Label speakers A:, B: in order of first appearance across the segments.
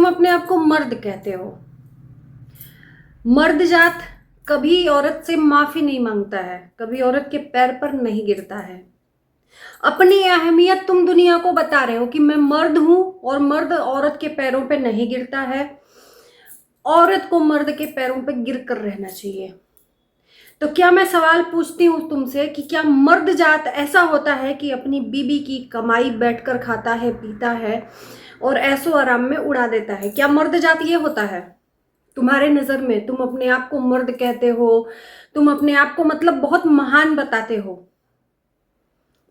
A: तुम अपने आप को मर्द कहते हो। मर्द जात कभी औरत से माफी नहीं मांगता है, कभी औरत के पैर पर नहीं गिरता है। अपनी अहमियत तुम दुनिया को बता रहे हो कि मैं मर्द हूं, और मर्द औरत के पैरों पे नहीं गिरता है। औरत को मर्द के पैरों पे गिर कर रहना चाहिए। तो क्या मैं सवाल पूछती हूँ तुमसे कि क्या मर्द जात ऐसा होता है कि अपनी बीबी की कमाई बैठकर खाता है, पीता है और ऐसो आराम में उड़ा देता है? क्या मर्द जात ये होता है तुम्हारे नजर में? तुम अपने आप को मर्द कहते हो, तुम अपने आप को मतलब बहुत महान बताते हो।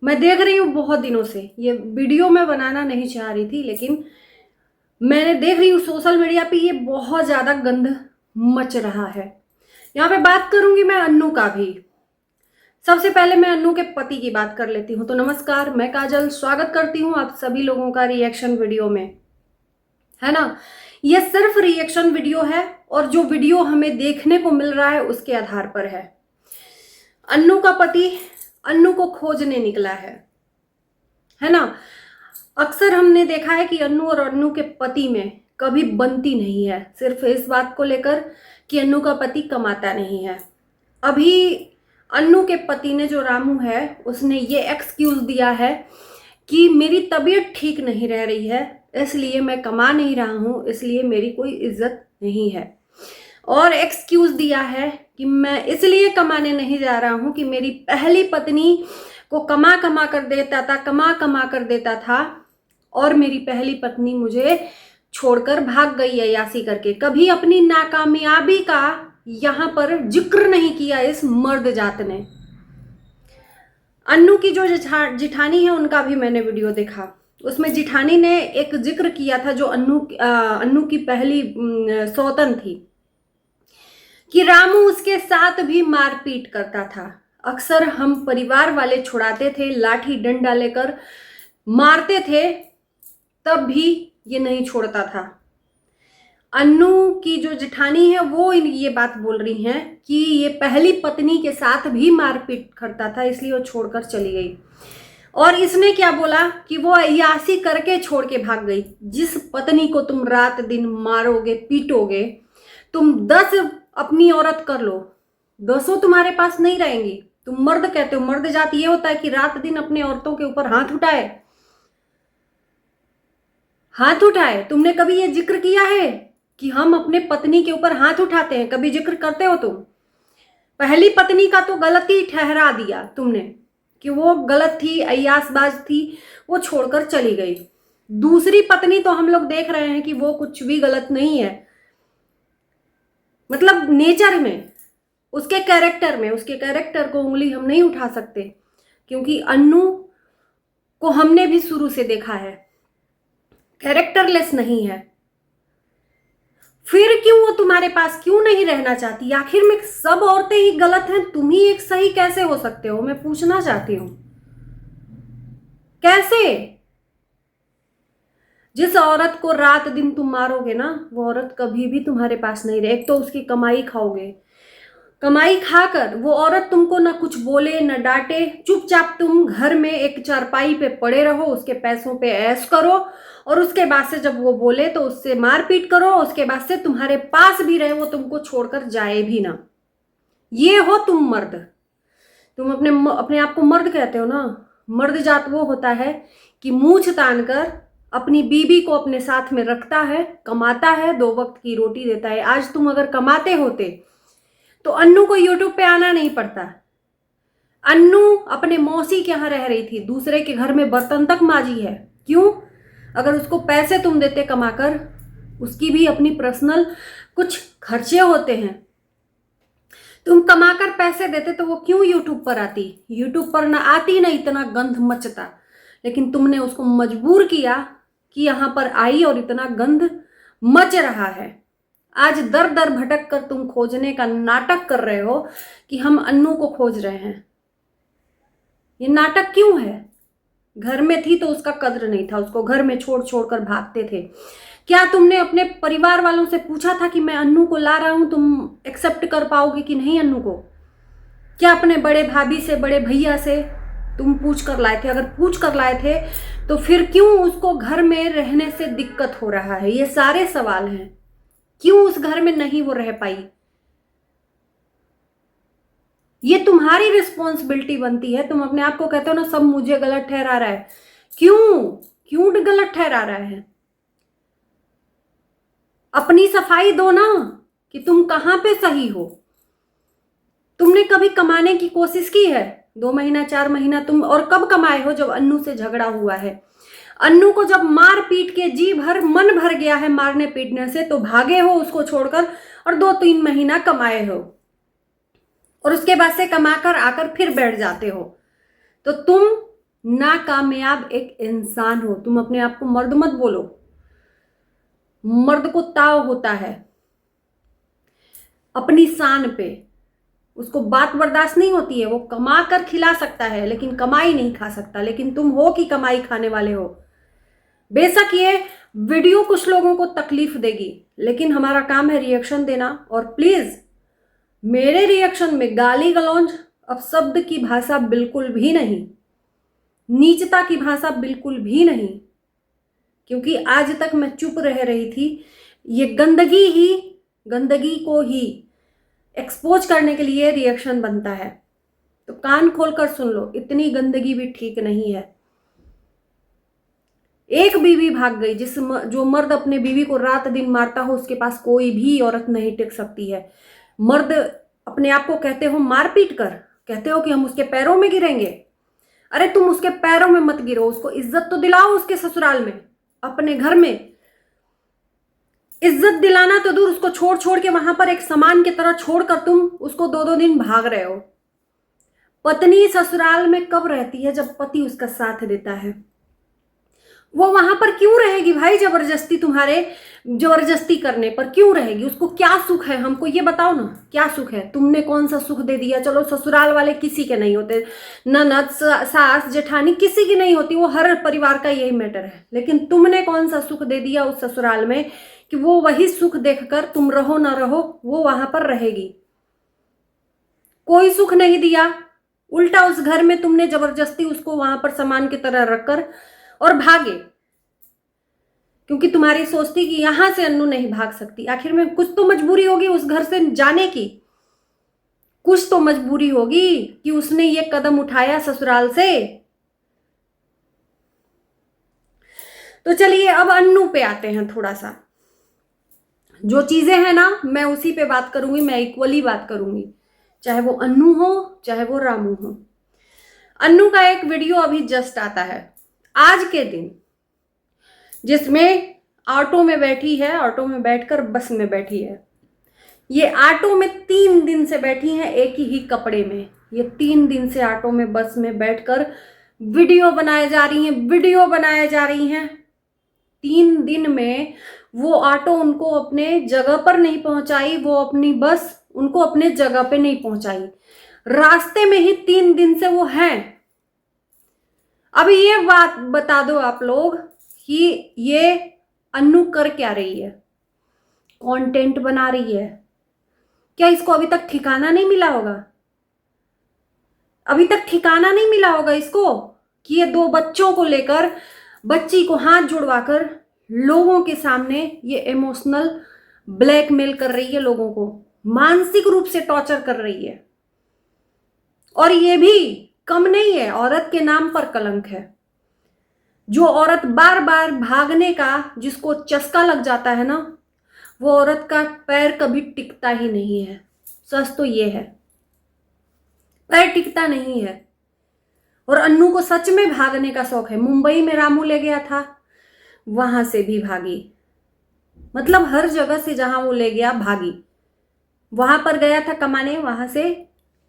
A: मैं देख रही हूँ बहुत दिनों से, ये वीडियो मैं बनाना नहीं चाह रही थी, लेकिन मैंने देख रही हूँ सोशल मीडिया पे ये बहुत ज्यादा गंद मच रहा है। यहाँ पे बात करूंगी मैं अन्नू का भी। सबसे पहले मैं अन्नू के पति की बात कर लेती हूँ। तो नमस्कार, मैं काजल स्वागत करती हूँ आप सभी लोगों का रिएक्शन वीडियो में, है ना। ये सिर्फ रिएक्शन वीडियो है और जो वीडियो हमें देखने को मिल रहा है उसके आधार पर है। अन्नू का पति अन्नू को खोजने निकला है ना। अक्सर हमने देखा है कि अन्नू और अन्नू के पति में कभी बनती नहीं है, सिर्फ इस बात को लेकर कि अन्नू का पति कमाता नहीं है। अभी अन्नू के पति ने, जो रामू है, उसने ये एक्सक्यूज दिया है कि मेरी तबीयत ठीक नहीं रह रही है, इसलिए मैं कमा नहीं रहा हूँ, इसलिए मेरी कोई इज्जत नहीं है। और एक्सक्यूज दिया है कि मैं इसलिए कमाने नहीं जा रहा हूँ कि मेरी पहली पत्नी को कमा कमा कर देता था और मेरी पहली पत्नी मुझे छोड़कर भाग गई अय्यासी करके। कभी अपनी नाकामयाबी का यहां पर जिक्र नहीं किया इस मर्द जात ने। अन्नू की जो जिठानी है उनका भी मैंने वीडियो देखा, उसमें जिठानी ने एक जिक्र किया था, जो अन्नू की पहली सौतन थी, कि रामू उसके साथ भी मारपीट करता था। अक्सर हम परिवार वाले छुड़ाते थे, लाठी डंडा लेकर मारते थे, तब भी ये नहीं छोड़ता था। अन्नू की जो जिठानी है वो ये बात बोल रही हैं कि ये पहली पत्नी के साथ भी मारपीट करता था, इसलिए वो छोड़कर चली गई। और इसने क्या बोला कि वो अय्यासी करके छोड़ के भाग गई। जिस पत्नी को तुम रात दिन मारोगे, पीटोगे, तुम 10 अपनी औरत कर लो, 10 तुम्हारे पास नहीं रहेंगी। तुम मर्द कहते हो, मर्द जात ये होता है कि रात दिन अपने औरतों के ऊपर हाथ उठाए। तुमने कभी ये जिक्र किया है कि हम अपने पत्नी के ऊपर हाथ उठाते हैं? कभी जिक्र करते हो तुम? पहली पत्नी का तो गलती ठहरा दिया तुमने कि वो गलत थी, अय्यासबाज थी, वो छोड़कर चली गई। दूसरी पत्नी तो हम लोग देख रहे हैं कि वो कुछ भी गलत नहीं है, मतलब नेचर में, उसके कैरेक्टर को उंगली हम नहीं उठा सकते, क्योंकि अन्नू को हमने भी शुरू से देखा है, कैरेक्टरलेस नहीं है। फिर क्यों वो तुम्हारे पास क्यों नहीं रहना चाहती? आखिर में सब औरतें ही गलत हैं, तुम ही एक सही कैसे हो सकते हो? मैं पूछना चाहती हूं, कैसे? जिस औरत को रात दिन तुम मारोगे ना, वो औरत कभी भी तुम्हारे पास नहीं रहे। एक तो उसकी कमाई खाओगे, कमाई खाकर वो औरत तुमको ना कुछ बोले ना डांटे, चुपचाप तुम घर में एक चारपाई पे पड़े रहो, उसके पैसों पे ऐश करो, और उसके बाद से जब वो बोले तो उससे मारपीट करो, उसके बाद से तुम्हारे पास भी रहे, वो तुमको छोड़कर जाए भी ना। ये हो तुम मर्द। तुम अपने आप को मर्द कहते हो ना। मर्द जात वो होता है कि मूंछ तान कर अपनी बीबी को अपने साथ में रखता है, कमाता है, 2 वक्त की रोटी देता है। आज तुम अगर कमाते होते तो अन्नू को यूट्यूब पे आना नहीं पड़ता। अन्नू अपने मौसी के यहाँ रह रही थी, दूसरे के घर में बर्तन तक माजी है। क्यों? अगर उसको पैसे तुम देते कमाकर, उसकी भी अपनी पर्सनल कुछ खर्चे होते हैं, तुम कमाकर पैसे देते तो वो क्यों यूट्यूब पर आती? यूट्यूब पर ना आती, ना इतना गंध मचता। लेकिन तुमने उसको मजबूर किया कि यहां पर आई और इतना गंध मच रहा है। आज दर दर भटक कर तुम खोजने का नाटक कर रहे हो कि हम अन्नू को खोज रहे हैं। ये नाटक क्यों है? घर में थी तो उसका कद्र नहीं था, उसको घर में छोड़ छोड़ कर भागते थे। क्या तुमने अपने परिवार वालों से पूछा था कि मैं अन्नू को ला रहा हूं, तुम एक्सेप्ट कर पाओगे कि नहीं अन्नू को? क्या अपने बड़े भाभी से, बड़े भैया से तुम पूछ कर लाए थे? अगर पूछ कर लाए थे तो फिर क्यों उसको घर में रहने से दिक्कत हो रहा है? ये सारे सवाल हैं। क्यों उस घर में नहीं वो रह पाई? ये तुम्हारी रिस्पॉन्सिबिलिटी बनती है। तुम अपने आप को कहते हो ना, सब मुझे गलत ठहरा रहा है। क्यों क्यों गलत ठहरा रहा है? अपनी सफाई दो ना कि तुम कहां पे सही हो। तुमने कभी कमाने की कोशिश की है? 2 महीना 4 महीना तुम, और कब कमाए हो? जब अन्नू से झगड़ा हुआ है। अन्नू को जब मार पीट के जी भर मन भर गया है मारने पीटने से, तो भागे हो उसको छोड़कर और 2-3 महीना कमाए हो, और उसके बाद से कमाकर आकर फिर बैठ जाते हो। तो तुम नाकामयाब एक इंसान हो। तुम अपने आप को मर्द मत बोलो। मर्द को ताव होता है अपनी शान पे। उसको बात बर्दाश्त नहीं होती है। वो कमा कर खिला सकता है लेकिन कमाई नहीं खा सकता। लेकिन तुम हो कि कमाई खाने वाले हो। बेशक ये वीडियो कुछ लोगों को तकलीफ देगी, लेकिन हमारा काम है रिएक्शन देना। और प्लीज मेरे रिएक्शन में गाली गलौज, अपशब्द की भाषा बिल्कुल भी नहीं, नीचता की भाषा बिल्कुल भी नहीं, क्योंकि आज तक मैं चुप रह रही थी। ये गंदगी को ही एक्सपोज करने के लिए रिएक्शन बनता है। तो कान खोलकर सुन लो, इतनी गंदगी भी ठीक नहीं है। एक बीवी भाग गई। जो मर्द अपने बीवी को रात दिन मारता हो, उसके पास कोई भी औरत नहीं टिक सकती है। मर्द अपने आप को कहते हो मारपीट कर, कहते हो कि हम उसके पैरों में गिरेंगे। अरे तुम उसके पैरों में मत गिरो, उसको इज्जत तो दिलाओ। उसके ससुराल में, अपने घर में इज्जत दिलाना तो दूर, उसको छोड़ छोड़ के वहां पर एक सामान की तरह छोड़कर तुम उसको 2-2 दिन भाग रहे हो। पत्नी ससुराल में कब रहती है? जब पति उसका साथ देता है। वो वहां पर क्यों रहेगी भाई? जबरदस्ती करने पर क्यों रहेगी? उसको क्या सुख है? हमको ये बताओ ना, क्या सुख है? तुमने कौन सा सुख दे दिया? चलो ससुराल वाले किसी के नहीं होते, ननद सास जेठानी किसी की नहीं होती, वो हर परिवार का यही मैटर है। लेकिन तुमने कौन सा सुख दे दिया उस ससुराल में कि वो वही सुख देखकर तुम रहो ना रहो वो वहां पर रहेगी? कोई सुख नहीं दिया। उल्टा उस घर में तुमने जबरदस्ती उसको वहां पर सामान की तरह रखकर और भागे, क्योंकि तुम्हारी सोच थी कि यहां से अन्नू नहीं भाग सकती। आखिर में कुछ तो मजबूरी होगी उस घर से जाने की। कुछ तो मजबूरी होगी कि उसने ये कदम उठाया ससुराल से। तो चलिए अब अन्नू पे आते हैं। थोड़ा सा जो चीजें हैं ना, मैं उसी पे बात करूंगी। मैं इक्वली बात करूंगी, चाहे वो अन्नू हो चाहे वो रामू हो। अन्नू का एक वीडियो अभी जस्ट आता है आज के दिन, जिसमें ऑटो में बैठी है, ऑटो में बैठकर बस में बैठी है। ये ऑटो में 3 दिन से बैठी हैं एक ही कपड़े में। ये 3 दिन से ऑटो में बस में बैठकर वीडियो बनाए जा रही हैं। 3 दिन में वो ऑटो उनको अपने जगह पर नहीं पहुंचाई, वो अपनी बस उनको अपने जगह पे नहीं पहुंचाई। रास्ते में ही 3 दिन से वो हैं। अभी ये बात बता दो आप लोग कि ये अन्नू कर क्या रही है? कंटेंट बना रही है क्या? इसको अभी तक ठिकाना नहीं मिला होगा? अभी तक ठिकाना नहीं मिला होगा इसको कि ये 2 बच्चों को लेकर, बच्ची को हाथ जुड़वाकर लोगों के सामने ये इमोशनल ब्लैकमेल कर रही है, लोगों को मानसिक रूप से टॉर्चर कर रही है। और ये भी कम नहीं है, औरत के नाम पर कलंक है। जो औरत बार बार भागने का जिसको चस्का लग जाता है ना, वो औरत का पैर कभी टिकता ही नहीं है। सच तो ये है, पैर टिकता नहीं है। और अन्नू को सच में भागने का शौक है। मुंबई में रामू ले गया था, वहां से भी भागी। मतलब हर जगह से जहां वो ले गया भागी। वहां पर गया था कमाने, वहां से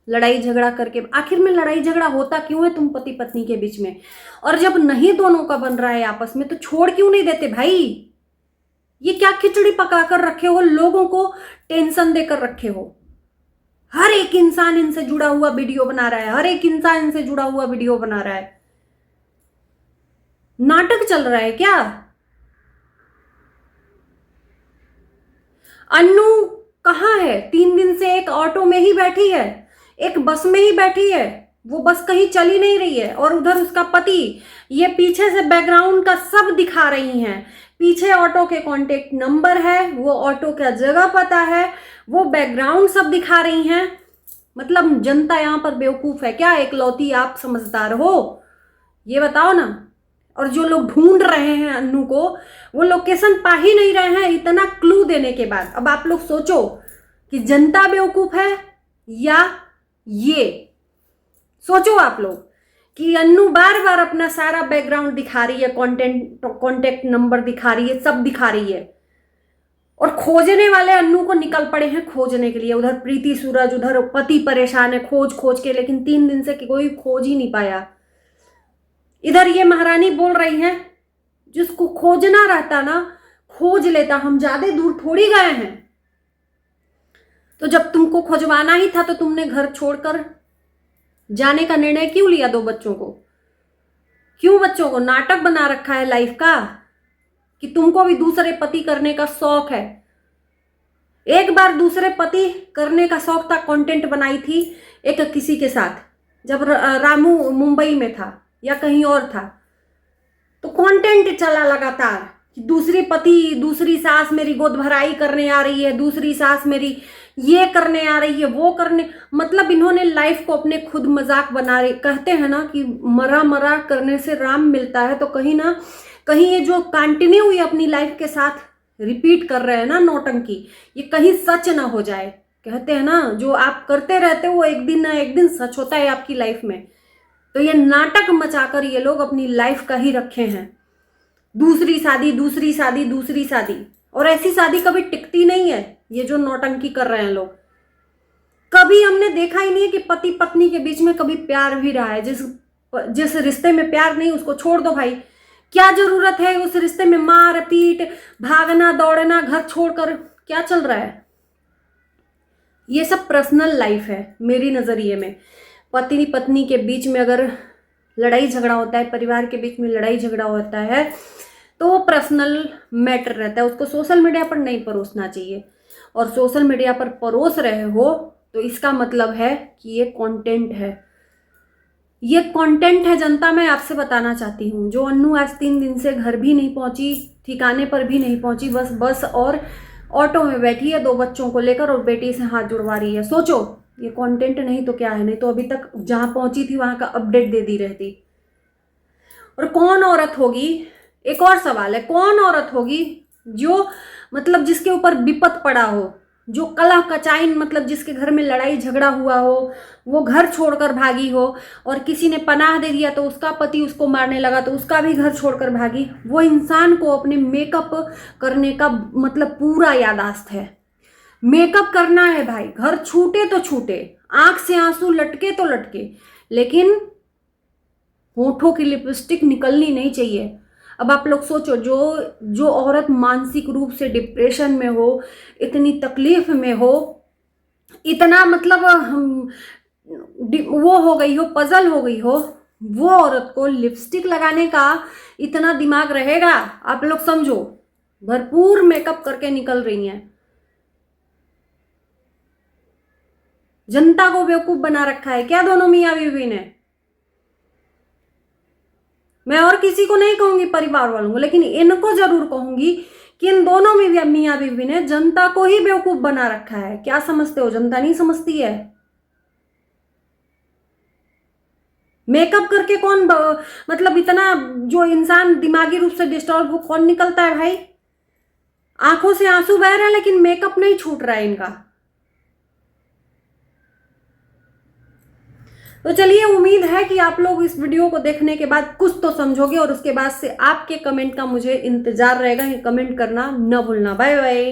A: लड़ाई झगड़ा करके। आखिर में लड़ाई झगड़ा होता क्यों है तुम पति पत्नी के बीच में? और जब नहीं दोनों का बन रहा है आपस में, तो छोड़ क्यों नहीं देते भाई? ये क्या खिचड़ी पकाकर रखे हो? लोगों को टेंशन देकर रखे हो। हर एक इंसान इनसे जुड़ा हुआ वीडियो बना रहा है, हर एक इंसान इनसे जुड़ा हुआ वीडियो बना रहा है। नाटक चल रहा है क्या? अन्नू कहां है? 3 दिन से एक ऑटो में ही बैठी है, एक बस में ही बैठी है। वो बस कहीं चली नहीं रही है। और उधर उसका पति ये पीछे से बैकग्राउंड का सब दिखा रही हैं। पीछे ऑटो के कॉन्टेक्ट नंबर है, वो ऑटो का जगह पता है, वो बैकग्राउंड सब दिखा रही हैं। मतलब जनता यहाँ पर बेवकूफ है क्या? एकलौती आप समझदार हो? ये बताओ ना। और जो लोग ढूंढ रहे हैं अन्नू को, वो लोकेशन पा ही नहीं रहे हैं इतना क्लू देने के बाद। अब आप लोग सोचो कि जनता बेवकूफ है या ये। सोचो आप लोग कि अन्नू बार बार अपना सारा बैकग्राउंड दिखा रही है, कॉन्टेक्ट नंबर दिखा रही है, सब दिखा रही है, और खोजने वाले अन्नू को निकल पड़े हैं खोजने के लिए। उधर प्रीति सूरज, उधर पति परेशान है खोज खोज के, लेकिन 3 दिन से कोई खोज ही नहीं पाया। इधर ये महारानी बोल रही हैं जिसको खोजना रहता ना खोज लेता, हम ज्यादा दूर थोड़ी गए हैं। तो जब तुमको खोजवाना ही था तो तुमने घर छोड़कर जाने का निर्णय क्यों लिया? 2 बच्चों को क्यों? बच्चों को नाटक बना रखा है लाइफ का कि तुमको भी दूसरे पति करने का शौक है। एक बार दूसरे पति करने का शौक था, कंटेंट बनाई थी एक किसी के साथ, जब रामू मुंबई में था या कहीं और था, तो कंटेंट चला लगातार कि दूसरी पति, दूसरी सास मेरी गोद भराई करने आ रही है, दूसरी सास मेरी ये करने आ रही है, वो करने, मतलब इन्होंने लाइफ को अपने खुद मजाक बना रहे। कहते हैं ना कि मरा मरा करने से राम मिलता है, तो कहीं ना कहीं ये जो कंटिन्यू हुई अपनी लाइफ के साथ रिपीट कर रहे हैं ना नौटंकी, ये कहीं सच ना हो जाए। कहते हैं ना जो आप करते रहते हो वो एक दिन ना एक दिन सच होता है आपकी लाइफ में। तो ये नाटक मचाकर ये लोग अपनी लाइफ का ही रखे हैं, दूसरी शादी, दूसरी शादी, दूसरी शादी। और ऐसी शादी कभी टिकती नहीं है। ये जो नौटंकी कर रहे हैं लोग, कभी हमने देखा ही नहीं है कि पति पत्नी के बीच में कभी प्यार भी रहा है। जिस रिश्ते में प्यार नहीं उसको छोड़ दो भाई, क्या जरूरत है उस रिश्ते में मार पीट, भागना दौड़ना, घर छोड़कर, क्या चल रहा है? ये सब पर्सनल लाइफ है मेरी नजरिए में। पति पत्नी के बीच में अगर लड़ाई झगड़ा होता है, परिवार के बीच में लड़ाई झगड़ा होता है, तो वो पर्सनल मैटर रहता है, उसको सोशल मीडिया पर नहीं परोसना चाहिए। और सोशल मीडिया पर परोस रहे हो तो इसका मतलब है कि ये कंटेंट है, ये कंटेंट है जनता। मैं आपसे बताना चाहती हूँ, जो अन्नू आज 3 दिन से घर भी नहीं पहुंची, ठिकाने पर भी नहीं पहुंची, बस और ऑटो में बैठी है 2 बच्चों को लेकर और बेटी से हाथ जुड़वा रही है। सोचो ये कंटेंट नहीं तो क्या है? नहीं तो अभी तक जहां पहुंची थी वहां का अपडेट दे दी रहती। और कौन औरत होगी, एक और सवाल है, कौन औरत होगी जो मतलब जिसके ऊपर विपत पड़ा हो, जो कलह कचाइन, मतलब जिसके घर में लड़ाई झगड़ा हुआ हो, वो घर छोड़कर भागी हो, और किसी ने पनाह दे दिया तो उसका पति उसको मारने लगा तो उसका भी घर छोड़कर भागी। वो इंसान को अपने मेकअप करने का मतलब पूरा याददाश्त है। मेकअप करना है भाई, घर छूटे तो छूटे, आंख से आंसू लटके तो लटके, लेकिन होठों की लिपस्टिक निकलनी नहीं चाहिए। अब आप लोग सोचो, जो औरत मानसिक रूप से डिप्रेशन में हो, इतनी तकलीफ में हो, इतना मतलब वो हो गई हो, पजल हो गई हो, वो औरत को लिपस्टिक लगाने का इतना दिमाग रहेगा? आप लोग समझो, भरपूर मेकअप करके निकल रही हैं। जनता को बेवकूफ बना रखा है क्या दोनों मियां बीवी ने? मैं और किसी को नहीं कहूंगी, परिवार वालों को, लेकिन इनको जरूर कहूंगी कि इन दोनों मियां बीवी ने जनता को ही बेवकूफ बना रखा है। क्या समझते हो जनता नहीं समझती है? मेकअप करके कौन मतलब इतना जो इंसान दिमागी रूप से डिस्टर्ब हो कौन निकलता है भाई? आंखों से आंसू बह रहे हैं लेकिन मेकअप नहीं छूट रहा है इनका। तो चलिए, उम्मीद है कि आप लोग इस वीडियो को देखने के बाद कुछ तो समझोगे, और उसके बाद से आपके कमेंट का मुझे इंतजार रहेगा। कमेंट करना न भूलना। Bye bye.